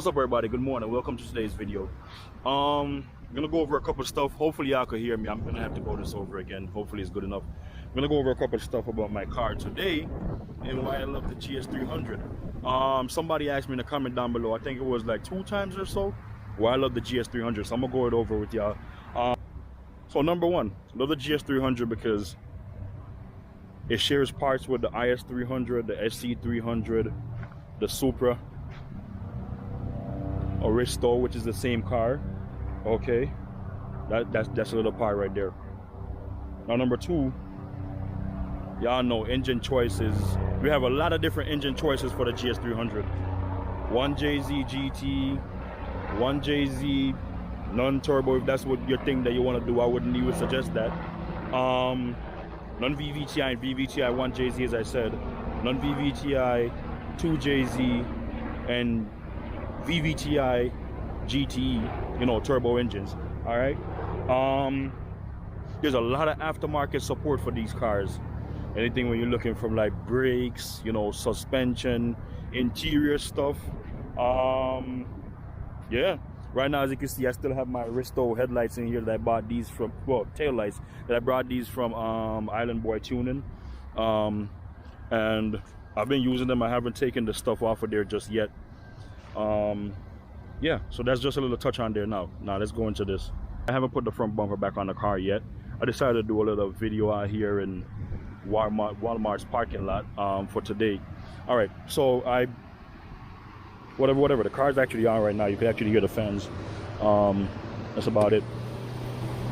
What's up, everybody? Good morning. Welcome to today's video. I'm gonna go over a couple of stuff. Hopefully y'all could hear me. I'm gonna have to go this over again. Hopefully it's good enough. I'm gonna go over a couple of stuff about my car today and why I love the GS300. Somebody asked me in the comment down below, I think it was like 2 times or so, why I love the GS300. So I'm gonna go it over with y'all. So number one, I love the GS300 because it shares parts with the IS300, the SC300, the Supra, Aristo, which is the same car. Okay, that's a little part right there. Now number two, y'all know engine choices. We have a lot of different engine choices for the GS300. 1JZ GT, 1JZ non-turbo, if that's what your thing that you want to do. I wouldn't even suggest that. Non-VVTi and VVTi 1JZ, as I said, non-VVTi 2JZ and VVTi GT, you know, turbo engines. All right. There's a lot of aftermarket support for these cars. Anything when you're looking from like brakes, you know, suspension, interior stuff. Yeah. Right now, as you can see, I still have my Aristo headlights in here that I bought these from, well, tail lights that I brought these from Island Boy Tuning. And I've been using them. I haven't taken the stuff off of there just yet. Yeah, so that's just a little touch on there now. Now let's go into this. I haven't put the front bumper back on the car yet. I decided to do a little video out here in Walmart's parking lot for today. All right, so whatever, the car's actually on right now. You can actually hear the fans. That's about it.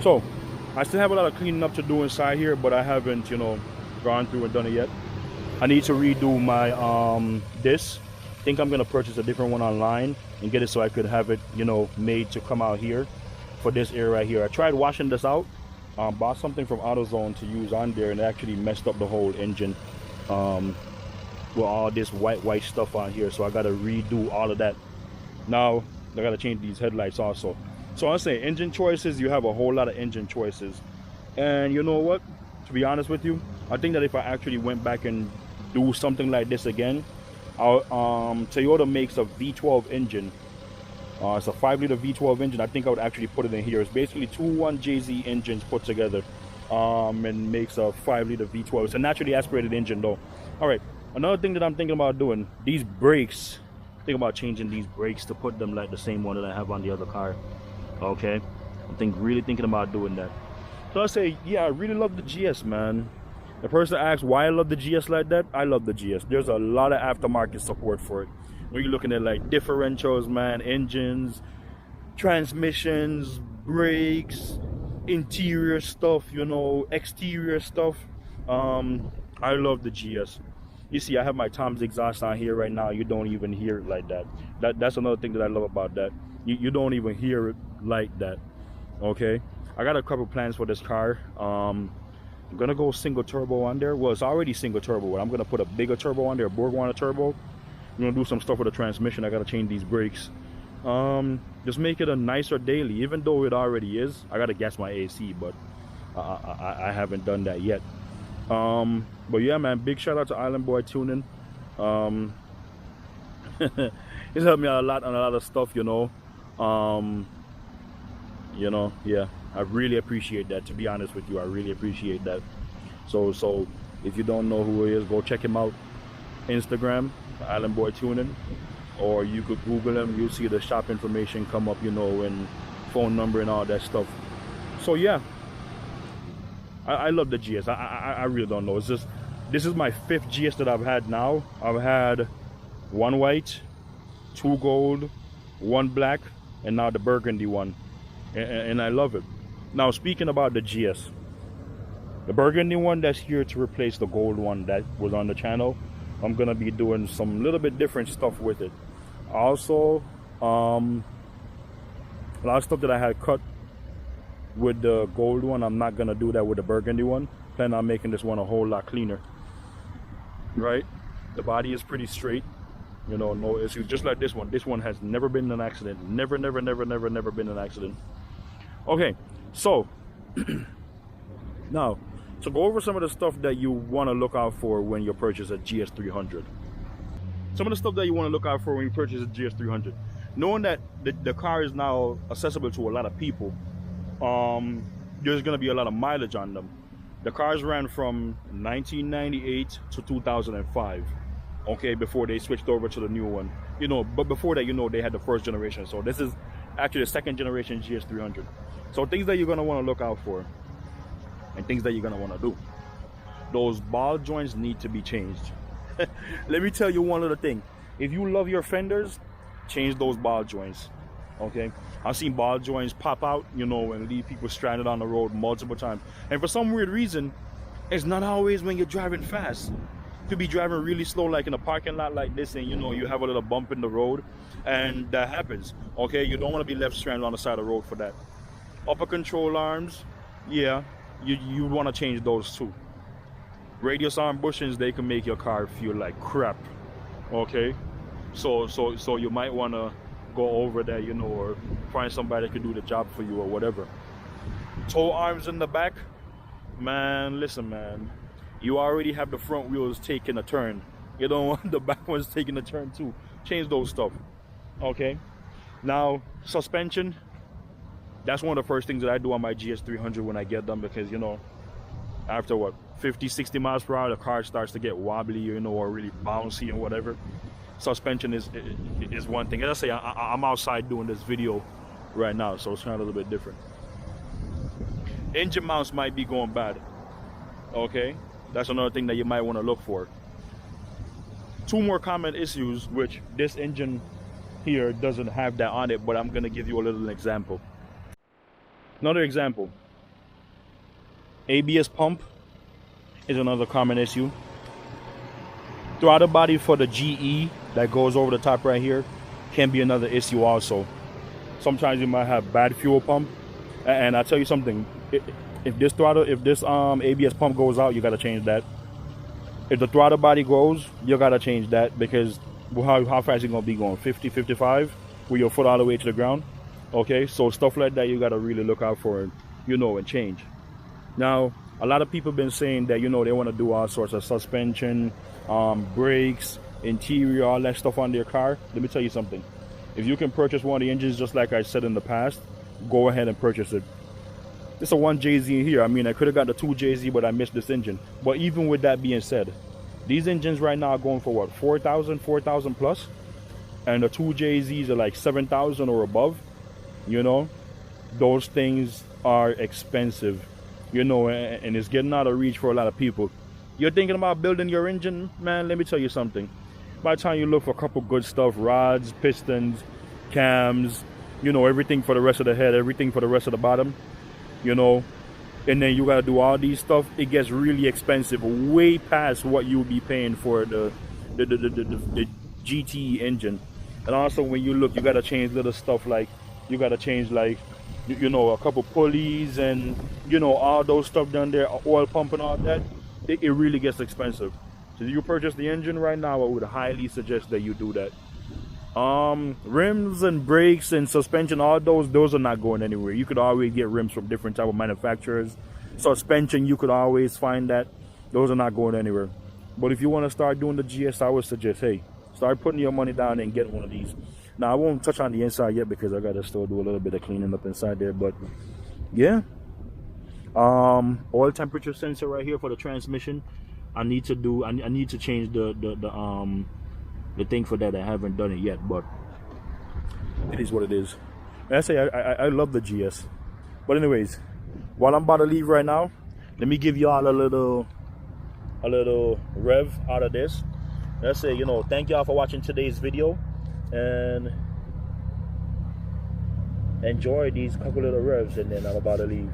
So I still have a lot of cleaning up to do inside here, but I haven't, you know, gone through and done it yet. I need to redo my this. I think I'm gonna purchase a different one online and get it so I could have it, you know, made to come out here for this area right here. I tried washing this out, bought something from AutoZone to use on there, and it actually messed up the whole engine with all this white stuff on here. So I gotta redo all of that. Now I gotta change these headlights also. So I say engine choices, you have a whole lot of engine choices. And you know what, to be honest with you, I think that if I actually went back and do something like this again, Toyota makes a V12 engine. It's a 5-liter V12 engine. I think I would actually put it in here. It's basically 2 1JZ engines put together and makes a 5-liter V12. It's a naturally aspirated engine though. All right, another thing that I'm thinking about doing, these brakes. Think about changing these brakes to put them like the same one that I have on the other car. Okay, I'm really thinking about doing that. So I say, yeah, I really love the GS, man. The person asks why I love the GS like that. I love the GS. There's a lot of aftermarket support for it. When you're looking at like differentials, man, engines, transmissions, brakes, interior stuff, you know, exterior stuff. I love the GS. You see, I have my Tom's exhaust on here right now. You don't even hear it like that. That's another thing that I love about that. You don't even hear it like that. Okay, I got a couple plans for this car. I'm gonna go single turbo on there. Well, it's already single turbo, but I'm gonna put a bigger turbo on there, a Borg turbo. I'm gonna do some stuff with the transmission. I gotta change these brakes. Just make it a nicer daily, even though it already is. I gotta gas my AC, but I haven't done that yet. But yeah, man, big shout out to Island Boy Tuning. He's helped me out a lot on a lot of stuff, you know. Yeah, I really appreciate that. To be honest with you, I really appreciate that. So if you don't know who he is, go check him out. Instagram, Island Boy Tuning, or you could Google him. You'll see the shop information come up, you know, and phone number and all that stuff. So yeah, I love the GS. I really don't know. It's just, this is my 5th GS that I've had now. I've had 1 white, 2 gold, 1 black, and now the burgundy one. And I love it. Now, speaking about the GS, the burgundy one that's here to replace the gold one that was on the channel, I'm gonna be doing some little bit different stuff with it. Also, a lot of stuff that I had cut with the gold one, I'm not gonna do that with the burgundy one. Plan on making this one a whole lot cleaner. Right? The body is pretty straight. You know, no issues. Just like this one. This one has never been in an accident. Never been in an accident. Okay, so now to go over some of the stuff that you want to look out for when you purchase a GS300. Some of the stuff that you want to look out for when you purchase a GS300. knowing that the car is now accessible to a lot of people, there's going to be a lot of mileage on them. The cars ran from 1998 to 2005, okay, before they switched over to the new one. You know, but before that, you know, they had the first generation. So this is actually the second generation GS300. So things that you're going to want to look out for and things that you're going to want to do. Those ball joints need to be changed. Let me tell you one other thing. If you love your fenders, change those ball joints. Okay, I've seen ball joints pop out, you know, and leave people stranded on the road multiple times. And for some weird reason, it's not always when you're driving fast. You could be driving really slow, like in a parking lot like this, and you know, you have a little bump in the road, and that happens. Okay, you don't want to be left stranded on the side of the road for that. Upper control arms, yeah, you want to change those too. Radius arm bushings, they can make your car feel like crap. Okay, so you might want to go over there, you know, or find somebody that can do the job for you or whatever. Toe arms in the back, man, listen, man, you already have the front wheels taking a turn. You don't want the back ones taking a turn too. Change those stuff. Okay, now suspension, that's one of the first things that I do on my GS300 when I get them, because you know, after what, 50-60 miles per hour, the car starts to get wobbly, you know, or really bouncy and whatever. Suspension is one thing. As I say, I'm outside doing this video right now, so it's kind of a little bit different. Engine mounts might be going bad. Okay, that's another thing that you might want to look for. Two more common issues, which this engine here doesn't have that on it, but I'm gonna give you a little example. Another example, ABS pump is another common issue. Throttle body for the GE that goes over the top right here can be another issue also. Sometimes you might have bad fuel pump, and I tell you something, if this ABS pump goes out, you got to change that. If the throttle body goes, you got to change that, because how fast you going to be going? 50, 55 with your foot all the way to the ground? Okay, so stuff like that you got to really look out for, you know, and change. Now, a lot of people have been saying that, you know, they want to do all sorts of suspension, brakes, interior, all that stuff on their car. Let me tell you something. If you can purchase one of the engines, just like I said in the past, go ahead and purchase it. It's a 1JZ here. I mean, I could have got the 2JZ, but I missed this engine. But even with that being said, these engines right now are going for what, 4,000 plus? And the 2JZs are like 7,000 or above. You know, those things are expensive. You know, and it's getting out of reach for a lot of people. You're thinking about building your engine, man, let me tell you something. By the time you look for a couple good stuff, rods, pistons, cams, you know, everything for the rest of the head, everything for the rest of the bottom, you know, and then you got to do all these stuff, it gets really expensive, way past what you would be paying for the GT engine. And also when you look, you got to change little stuff, like you got to change, like, you know, a couple pulleys and, you know, all those stuff down there, oil pump and all that. It really gets expensive. So if you purchase the engine right now, I would highly suggest that you do that. Rims and brakes and suspension, all those are not going anywhere. You could always get rims from different type of manufacturers. Suspension, you could always find that. Those are not going anywhere. But if you want to start doing the GS, I would suggest, hey, start putting your money down and get one of these. Now, I won't touch on the inside yet because I got to still do a little bit of cleaning up inside there. But, yeah. Oil temperature sensor right here for the transmission. I need to change the thing for that. I haven't done it yet, but it is what it is. And I say I love the GS. But anyways, while I'm about to leave right now, let me give y'all a little rev out of this. Let's say, you know, thank y'all for watching today's video, and enjoy these couple little revs, and then I'm about to leave.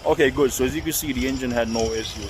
Okay, good. So as you can see, the engine had no issues.